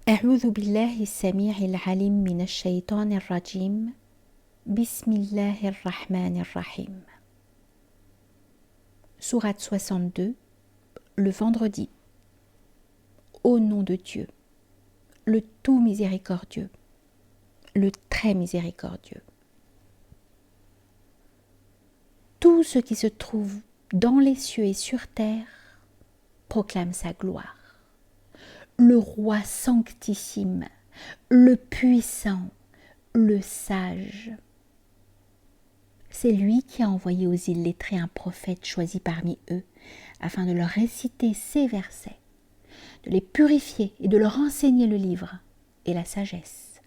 أعوذ بالله السميع العليم من الشيطان الرجيم. بسم الله الرحمن الرحيم. Sourate 62, le vendredi. Au nom de Dieu, le tout miséricordieux, le très miséricordieux. Tout ce qui se trouve dans les cieux et sur terre proclame sa gloire. Le roi sanctissime, le puissant, le sage. C'est lui qui a envoyé aux illettrés un prophète choisi parmi eux, afin de leur réciter ces versets, de les purifier et de leur enseigner le livre et la sagesse,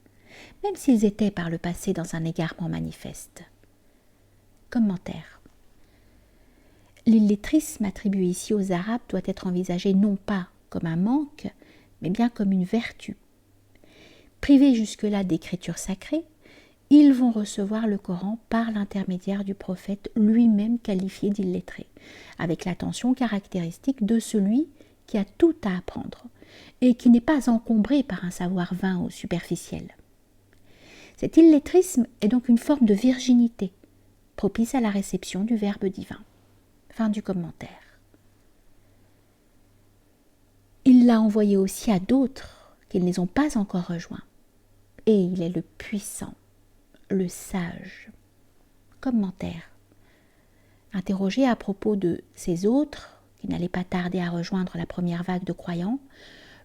même s'ils étaient par le passé dans un égarement manifeste. Commentaire. L'illettrisme attribué ici aux Arabes doit être envisagé non pas comme un manque, mais bien comme une vertu. Privés jusque-là d'écriture sacrée, ils vont recevoir le Coran par l'intermédiaire du prophète lui-même qualifié d'illettré, avec l'attention caractéristique de celui qui a tout à apprendre et qui n'est pas encombré par un savoir vain ou superficiel. Cet illettrisme est donc une forme de virginité, propice à la réception du Verbe divin. Fin du commentaire. Il l'a envoyé aussi à d'autres qu'ils ne les ont pas encore rejoints. Et il est le puissant, le sage. Commentaire. Interrogé à propos de ces autres qui n'allaient pas tarder à rejoindre la première vague de croyants,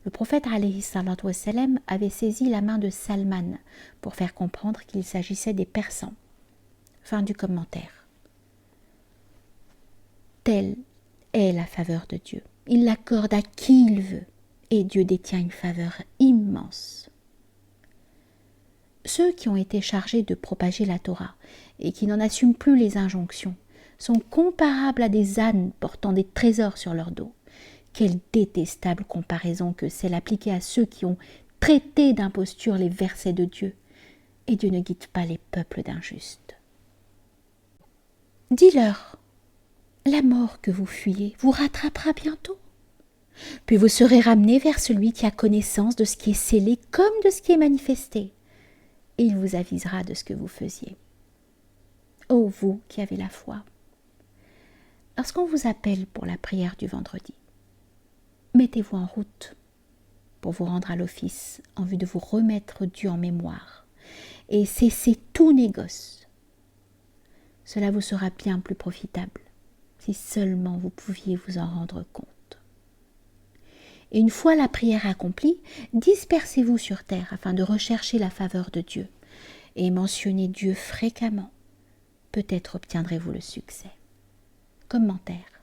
le prophète alayhi salatu wassalam avait saisi la main de Salman pour faire comprendre qu'il s'agissait des Persans. Fin du commentaire. Telle est la faveur de Dieu. Il l'accorde à qui il veut, et Dieu détient une faveur immense. Ceux qui ont été chargés de propager la Torah et qui n'en assument plus les injonctions sont comparables à des ânes portant des trésors sur leur dos. Quelle détestable comparaison que celle appliquée à ceux qui ont traité d'imposture les versets de Dieu, et Dieu ne guide pas les peuples d'injustes. Dis-leur, la mort que vous fuyez vous rattrapera bientôt. Puis vous serez ramenés vers celui qui a connaissance de ce qui est scellé comme de ce qui est manifesté, et il vous avisera de ce que vous faisiez. Ô vous qui avez la foi, lorsqu'on vous appelle pour la prière du vendredi, mettez-vous en route pour vous rendre à l'office en vue de vous remettre Dieu en mémoire et cessez tout négoce. Cela vous sera bien plus profitable si seulement vous pouviez vous en rendre compte. Et une fois la prière accomplie, dispersez-vous sur terre afin de rechercher la faveur de Dieu et mentionnez Dieu fréquemment. Peut-être obtiendrez-vous le succès. Commentaire.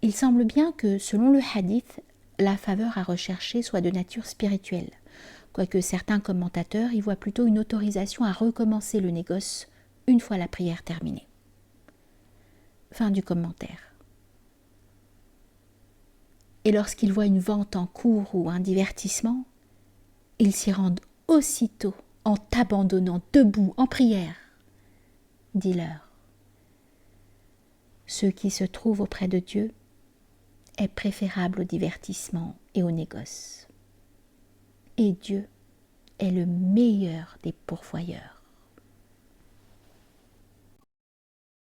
Il semble bien que, selon le hadith, la faveur à rechercher soit de nature spirituelle, quoique certains commentateurs y voient plutôt une autorisation à recommencer le négoce une fois la prière terminée. Fin du commentaire. Et lorsqu'ils voient une vente en cours ou un divertissement, ils s'y rendent aussitôt en t'abandonnant debout en prière. Dis-leur, ce qui se trouve auprès de Dieu est préférable au divertissement et au négoce. Et Dieu est le meilleur des pourvoyeurs.